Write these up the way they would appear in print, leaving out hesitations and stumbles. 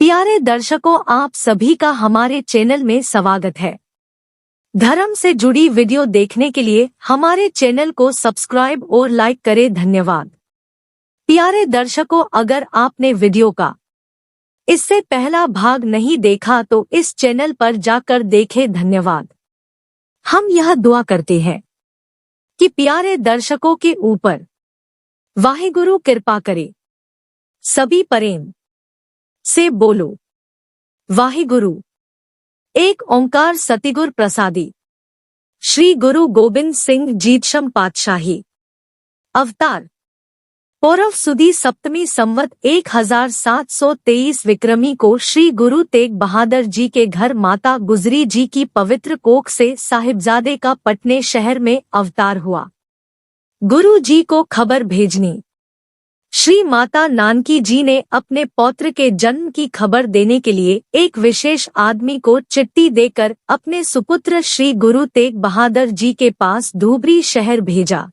प्यारे दर्शकों, आप सभी का हमारे चैनल में स्वागत है। धर्म से जुड़ी वीडियो देखने के लिए हमारे चैनल को सब्सक्राइब और लाइक करें। धन्यवाद। प्यारे दर्शकों, अगर आपने वीडियो का इससे पहला भाग नहीं देखा तो इस चैनल पर जाकर देखें। धन्यवाद। हम यह दुआ करते हैं कि प्यारे दर्शकों के ऊपर वाहिगुरु कृपा करे। सभी प्रेम से बोलो वाहिगुरु। एक ओंकार सतिगुर प्रसादी। श्री गुरु गोबिंद सिंह जीतशम पातशाही। अवतार पौरव सुदी सप्तमी संवत 1723 विक्रमी को श्री गुरु तेग बहादुर जी के घर माता गुजरी जी की पवित्र कोख से साहिबजादे का पटने शहर में अवतार हुआ। गुरु जी को खबर भेजनी। श्री माता नानकी जी ने अपने पौत्र के जन्म की खबर देने के लिए एक विशेष आदमी को चिट्ठी देकर अपने सुपुत्र श्री गुरु तेग बहादुर जी के पास धुबरी शहर भेजा।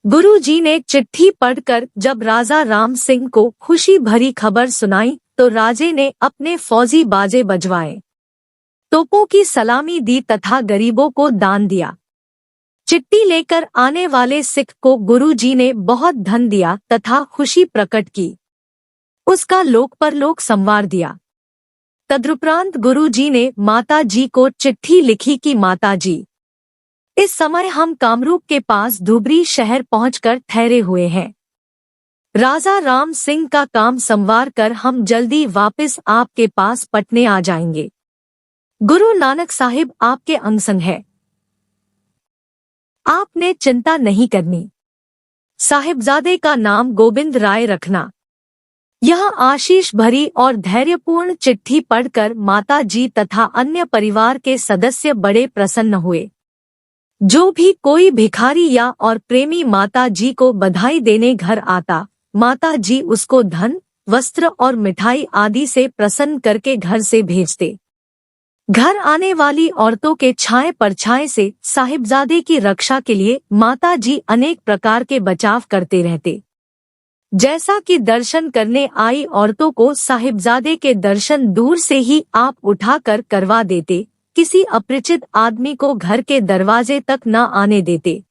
गुरु जी ने चिट्ठी पढ़कर जब राजा राम सिंह को खुशी भरी खबर सुनाई तो राजे ने अपने फौजी बाजे बजवाए, तोपों की सलामी दी तथा गरीबों को दान दिया। चिट्ठी लेकर आने वाले सिख को गुरु जी ने बहुत धन दिया तथा खुशी प्रकट की। उसका लोक परलोक संवार दिया। तदुपरांत गुरु जी ने माता जी को चिट्ठी लिखी कि माता जी, इस समय हम कामरूप के पास धुबरी शहर पहुंचकर ठहरे हुए हैं। राजा राम सिंह का काम संवार कर हम जल्दी वापस आपके पास पटने आ जाएंगे। गुरु नानक साहिब आपके अंग संग है। आपने चिंता नहीं करनी। साहिबजादे का नाम गोविंद राय रखना। यह आशीष भरी और धैर्यपूर्ण चिट्ठी पढ़कर माता जी तथा अन्य परिवार के सदस्य बड़े प्रसन्न हुए। जो भी कोई भिखारी या और प्रेमी माता जी को बधाई देने घर आता, माता जी उसको धन, वस्त्र और मिठाई आदि से प्रसन्न करके घर से भेजते। घर आने वाली औरतों के छाए परछाए से साहिबजादे की रक्षा के लिए माता जी अनेक प्रकार के बचाव करते रहते। जैसा कि दर्शन करने आई औरतों को साहिबजादे के दर्शन दूर से ही आप उठाकर करवा देते, किसी अपरिचित आदमी को घर के दरवाजे तक न आने देते।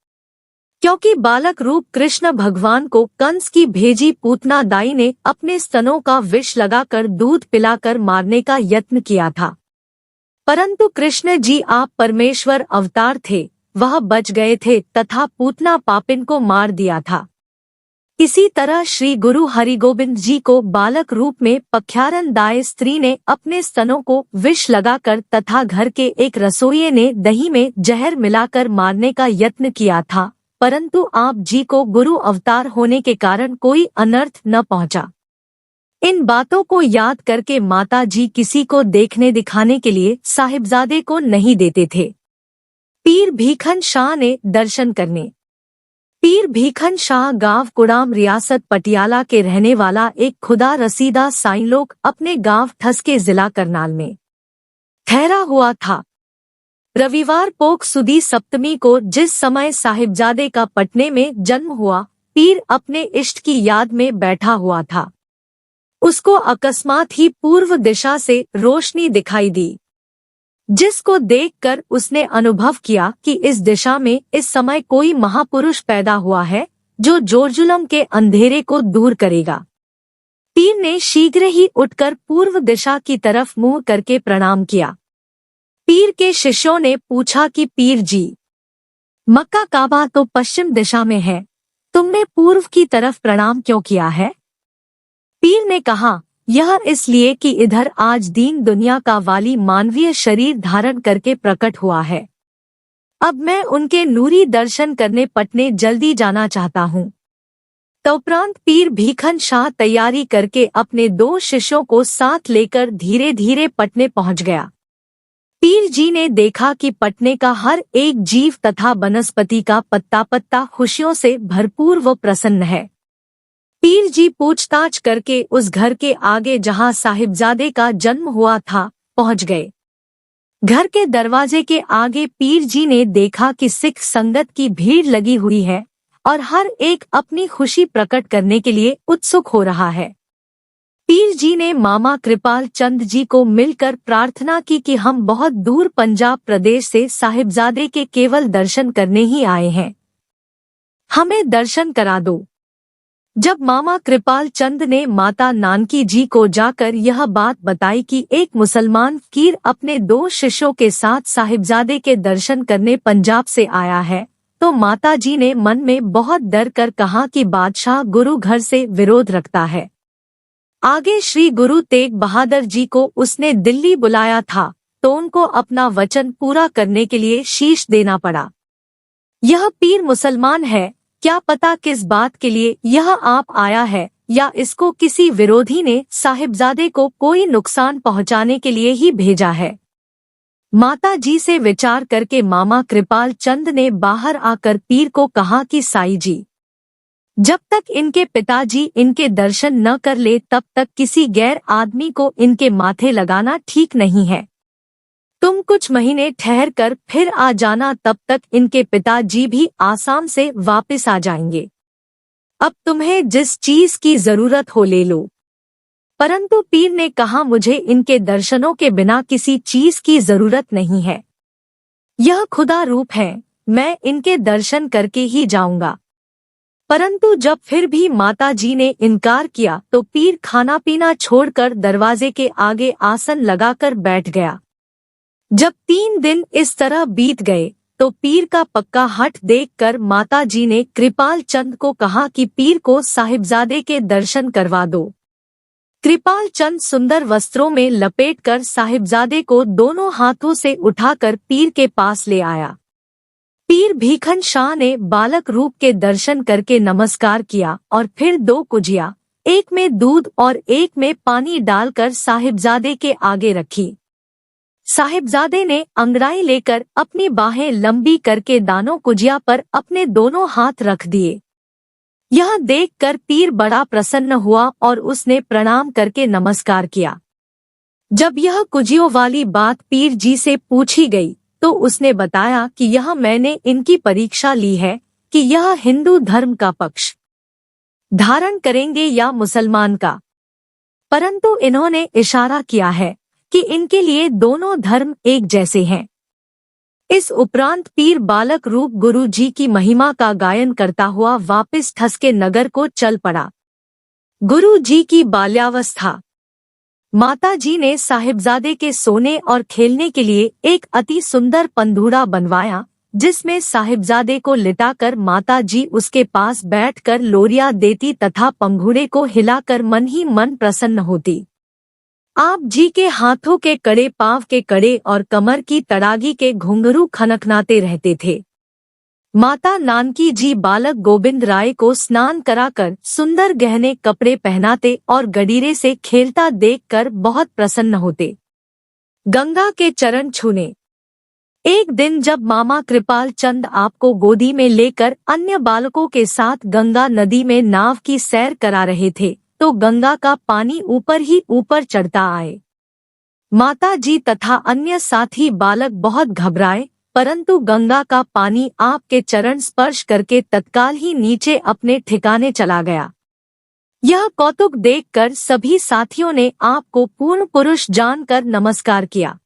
क्योंकि बालक रूप कृष्ण भगवान को कंस की भेजी पूतना दाई ने अपने स्तनों का विष लगाकर दूध पिलाकर मारने का यत्न किया था, परंतु कृष्ण जी आप परमेश्वर अवतार थे, वह बच गए थे तथा पूतना पापिन को मार दिया था। इसी तरह श्री गुरु हरिगोबिंद जी को बालक रूप में पख्यारन दाय स्त्री ने अपने स्तनों को विष लगाकर तथा घर के एक रसोइये ने दही में जहर मिलाकर मारने का यत्न किया था, परंतु आप जी को गुरु अवतार होने के कारण कोई अनर्थ न पहुंचा। इन बातों को याद करके माता जी किसी को देखने दिखाने के लिए साहिबजादे को नहीं देते थे। पीर भीखन शाह ने दर्शन करने। पीर भीखन शाह गांव कुड़ाम रियासत पटियाला के रहने वाला एक खुदा रसीदा साईं लोग अपने गांव ठसके जिला करनाल में ठहरा हुआ था। रविवार पोख सुदी सप्तमी को जिस समय साहिबजादे का पटने में जन्म हुआ, पीर अपने इष्ट की याद में बैठा हुआ था। उसको अकस्मात ही पूर्व दिशा से रोशनी दिखाई दी, जिसको देखकर उसने अनुभव किया कि इस दिशा में इस समय कोई महापुरुष पैदा हुआ है जो जोरजुलम के अंधेरे को दूर करेगा। पीर ने शीघ्र ही उठकर पूर्व दिशा की तरफ मुंह करके प्रणाम किया। पीर के शिष्यों ने पूछा कि पीर जी, मक्का काबा तो पश्चिम दिशा में है, तुमने पूर्व की तरफ प्रणाम क्यों किया है? पीर ने कहा, यह इसलिए कि इधर आज दीन दुनिया का वाली मानवीय शरीर धारण करके प्रकट हुआ है। अब मैं उनके नूरी दर्शन करने पटने जल्दी जाना चाहता हूँ। तदुपरांत पीर भीखन शाह तैयारी करके अपने 2 शिष्यों को साथ लेकर धीरे धीरे पटने पहुँच गया। पीर जी ने देखा कि पटने का हर एक जीव तथा वनस्पति का पत्ता पत्ता खुशियों से भरपूर व प्रसन्न है। पीर जी पूछताछ करके उस घर के आगे जहां साहिबजादे का जन्म हुआ था पहुंच गए। घर के दरवाजे के आगे पीर जी ने देखा कि सिख संगत की भीड़ लगी हुई है और हर एक अपनी खुशी प्रकट करने के लिए उत्सुक हो रहा है। पीर जी ने मामा कृपाल चंद जी को मिलकर प्रार्थना की कि हम बहुत दूर पंजाब प्रदेश से साहिबजादे के केवल दर्शन करने ही आए हैं, हमें दर्शन करा दो। जब मामा कृपाल चंद ने माता नानकी जी को जाकर यह बात बताई कि एक मुसलमान फकीर अपने 2 शिष्यों के साथ साहिबजादे के दर्शन करने पंजाब से आया है, तो माता जी ने मन में बहुत डर कर कहा कि बादशाह गुरु घर से विरोध रखता है। आगे श्री गुरु तेग बहादुर जी को उसने दिल्ली बुलाया था, तो उनको अपना वचन पूरा करने के लिए शीश देना पड़ा। यह पीर मुसलमान है, क्या पता किस बात के लिए यह आप आया है, या इसको किसी विरोधी ने साहिबजादे को कोई नुकसान पहुंचाने के लिए ही भेजा है। माता जी से विचार करके मामा कृपाल चंद ने बाहर आकर पीर को कहा कि साईं जी, जब तक इनके पिताजी इनके दर्शन न कर ले तब तक किसी गैर आदमी को इनके माथे लगाना ठीक नहीं है। तुम कुछ महीने ठहर कर फिर आ जाना, तब तक इनके पिताजी भी आसाम से वापस आ जाएंगे। अब तुम्हें जिस चीज की जरूरत हो ले लो। परंतु पीर ने कहा, मुझे इनके दर्शनों के बिना किसी चीज की जरूरत नहीं है। यह खुदा रूप है, मैं इनके दर्शन करके ही जाऊंगा। परंतु जब फिर भी माता जी ने इनकार किया तो पीर खाना पीना छोड़कर दरवाजे के आगे आसन लगाकर बैठ गया। जब 3 दिन इस तरह बीत गए तो पीर का पक्का हठ देखकर माता जी ने कृपाल चंद को कहा कि पीर को साहिबजादे के दर्शन करवा दो। कृपाल चंद सुंदर वस्त्रों में लपेटकर साहिबजादे को दोनों हाथों से उठाकर पीर के पास ले आया। पीर भीखन शाह ने बालक रूप के दर्शन करके नमस्कार किया और फिर 2 कुजिया, एक में दूध और एक में पानी डालकर साहिबजादे के आगे रखी। साहिबजादे ने अंगड़ाई लेकर अपनी बाहें लंबी करके दानों कुजिया पर अपने दोनों हाथ रख दिए। यह देखकर पीर बड़ा प्रसन्न हुआ और उसने प्रणाम करके नमस्कार किया। जब यह कुजियों वाली बात पीर जी से पूछी गई तो उसने बताया कि यह मैंने इनकी परीक्षा ली है कि यह हिंदू धर्म का पक्ष धारण करेंगे या मुसलमान का। परंतु इन्होंने इशारा किया है कि इनके लिए दोनों धर्म एक जैसे हैं। इस उपरांत पीर बालक रूप गुरु जी की महिमा का गायन करता हुआ वापस ठसके नगर को चल पड़ा। गुरु जी की बाल्यावस्था। माता जी ने साहिबजादे के सोने और खेलने के लिए एक अति सुंदर पंधूड़ा बनवाया, जिसमें साहिबजादे को लिटाकर माता जी उसके पास बैठकर लोरियां देती तथा पंघूड़े को हिलाकर मन ही मन प्रसन्न होती। आप जी के हाथों के कड़े, पांव के कड़े और कमर की तड़ागी के घुंघरू खनखनाते रहते थे। माता नानकी जी बालक गोविंद राय को स्नान कराकर सुंदर गहने कपड़े पहनाते और गडीरे से खेलता देखकर बहुत प्रसन्न होते। गंगा के चरण छूने। एक दिन जब मामा कृपाल चंद आपको गोदी में लेकर अन्य बालकों के साथ गंगा नदी में नाव की सैर करा रहे थे तो गंगा का पानी ऊपर ही ऊपर चढ़ता आए। माता जी तथा अन्य साथी बालक बहुत घबराए, परंतु गंगा का पानी आपके चरण स्पर्श करके तत्काल ही नीचे अपने ठिकाने चला गया। यह कौतुक देखकर सभी साथियों ने आपको पूर्ण पुरुष जानकर नमस्कार किया।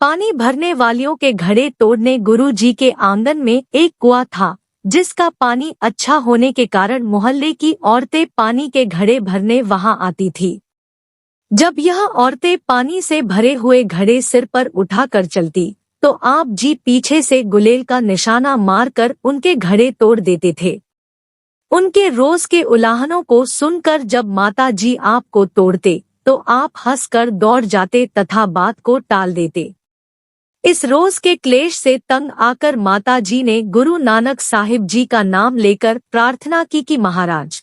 पानी भरने वालियों के घड़े तोड़ने गुरु जी के आंगन में एक कुआं था, जिसका पानी अच्छा होने के कारण मोहल्ले की औरतें पानी के घड़े भरने वहां आती थी। जब यह औरतें पानी से भरे हुए घड़े सिर पर उठाकर चलती तो आप जी पीछे से गुलेल का निशाना मारकर उनके घड़े तोड़ देते थे। उनके रोज के उलाहनों को सुनकर जब माता जी आपको तोड़ते तो आप हंसकर दौड़ जाते तथा बात को टाल देते। इस रोज के क्लेश से तंग आकर माता जी ने गुरु नानक साहिब जी का नाम लेकर प्रार्थना की कि महाराज,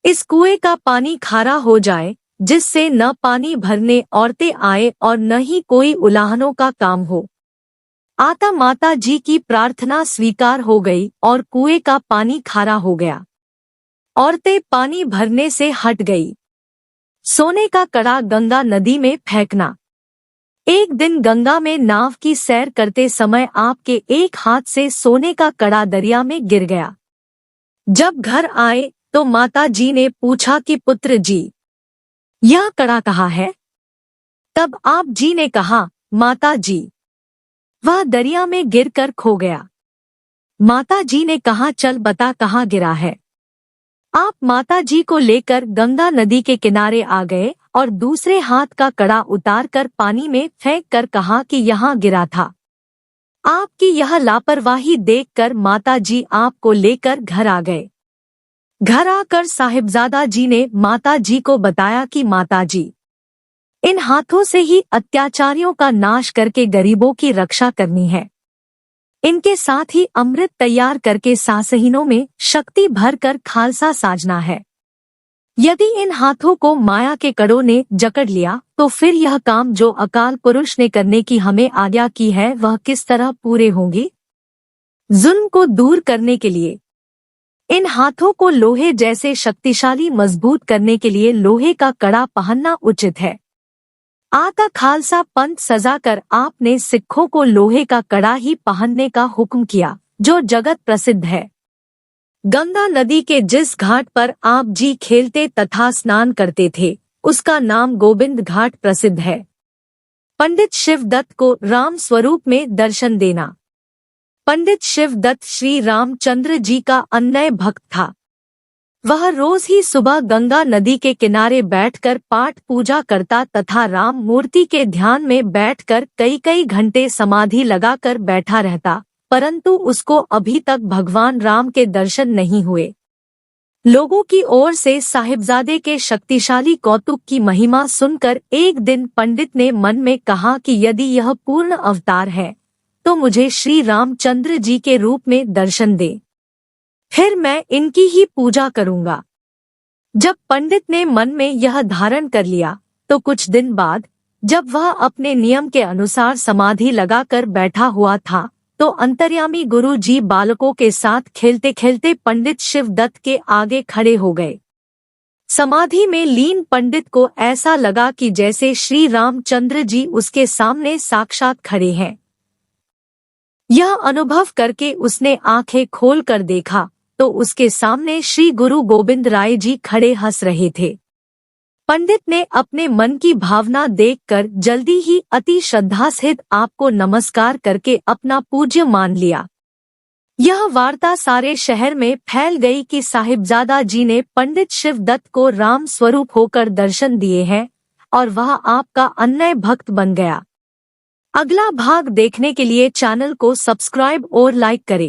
इस कुएं का पानी खारा हो जाए, जिससे न पानी भरने औरतें आए और न ही कोई उलाहनों का काम हो। आता माता जी की प्रार्थना स्वीकार हो गई और कुएं का पानी खारा हो गया। औरतें पानी भरने से हट गई। सोने का कड़ा गंगा नदी में फेंकना। एक दिन गंगा में नाव की सैर करते समय आपके एक हाथ से सोने का कड़ा दरिया में गिर गया। जब घर आए तो माता जी ने पूछा कि पुत्र जी, यह कड़ा कहाँ है? तब आप जी ने कहा, माता जी, वह दरिया में गिरकर खो गया। माता जी ने कहा, चल बता कहाँ गिरा है। आप माता जी को लेकर गंगा नदी के किनारे आ गए और दूसरे हाथ का कड़ा उतारकर पानी में फेंक कर कहा कि यहाँ गिरा था। आपकी यह लापरवाही देखकर माता जी आपको लेकर घर आ गए। घर आकर साहिबजादा जी ने माता जी को बताया कि माता जी, इन हाथों से ही अत्याचारियों का नाश करके गरीबों की रक्षा करनी है। इनके साथ ही अमृत तैयार करके सासहीनों में शक्ति भरकर खालसा साजना है। यदि इन हाथों को माया के कड़ों ने जकड़ लिया तो फिर यह काम जो अकाल पुरुष ने करने की हमें आज्ञा की है वह किस तरह पूरे होंगे? जुल्म को दूर करने के लिए इन हाथों को लोहे जैसे शक्तिशाली मजबूत करने के लिए लोहे का कड़ा पहनना उचित है। आका खालसा पंथ सजा कर आपने सिखों को लोहे का कड़ा ही पहनने का हुक्म किया, जो जगत प्रसिद्ध है। गंगा नदी के जिस घाट पर आप जी खेलते तथा स्नान करते थे उसका नाम गोविंद घाट प्रसिद्ध है। पंडित शिवदत्त को राम स्वरूप में दर्शन देना। पंडित शिवदत्त श्री रामचंद्र जी का अन्य भक्त था। वह रोज ही सुबह गंगा नदी के किनारे बैठकर पाठ पूजा करता तथा राम मूर्ति के ध्यान में बैठकर कई कई घंटे समाधि लगाकर बैठा रहता, परंतु उसको अभी तक भगवान राम के दर्शन नहीं हुए। लोगों की ओर से साहिबजादे के शक्तिशाली कौतुक की महिमा सुनकर एक दिन पंडित ने मन में कहा कि यदि यह पूर्ण अवतार है तो मुझे श्री रामचंद्र जी के रूप में दर्शन दे, फिर मैं इनकी ही पूजा करूंगा। जब पंडित ने मन में यह धारण कर लिया तो कुछ दिन बाद जब वह अपने नियम के अनुसार समाधि लगाकर बैठा हुआ था तो अंतर्यामी गुरु जी बालकों के साथ खेलते खेलते पंडित शिवदत्त के आगे खड़े हो गए। समाधि में लीन पंडित को ऐसा लगा कि जैसे श्री रामचंद्र जी उसके सामने साक्षात खड़े हैं। यह अनुभव करके उसने आंखें खोलकर देखा तो उसके सामने श्री गुरु गोविंद राय जी खड़े हंस रहे थे। पंडित ने अपने मन की भावना देखकर जल्दी ही अति श्रद्धा सहित आपको नमस्कार करके अपना पूज्य मान लिया। यह वार्ता सारे शहर में फैल गई कि साहिबजादा जी ने पंडित शिवदत्त को राम स्वरूप होकर दर्शन दिए हैं और वह आपका अन्य भक्त बन गया। अगला भाग देखने के लिए चैनल को सब्सक्राइब और लाइक करें।